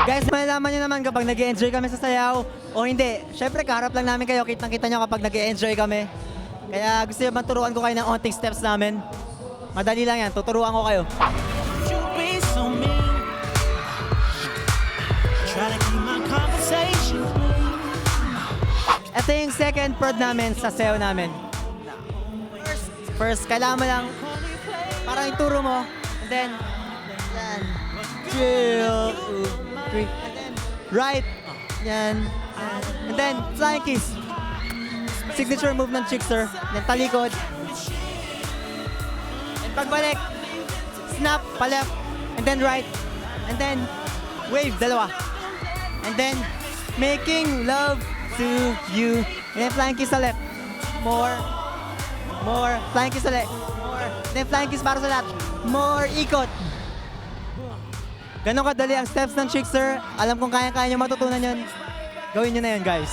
Guys, malalaman nyo naman kapag nag-enjoy kami sa sayaw o hindi. Syempre, kaharap lang namin kayo. Kitang-kita nyo kapag nag-enjoy kami. Kaya gusto nyo bang turuan ko kayo ng onting steps namin? Madali lang yan. Tuturuan ko kayo. You be so mean. Try to keep my conversation. Ito yung second prod namin sa sayaw namin. First, kailangan mo lang parang ituro mo. And then, yan. 2, 3. And then, right. Yan. And then, flying kiss. Signature move ng Chickster. Then, talikod. And pagbalik, snap, pa-left. And then, right. And then, wave, dalawa. And then, making love to you. And then, flying kiss sa left. More. Flying kiss ulit. More. Then flying kiss para sa lahat. More. Ikot. Ganon kadali ang steps ng Chickster. Alam kong kaya-kaya nyo matutunan yun. Gawin nyo na yun, guys.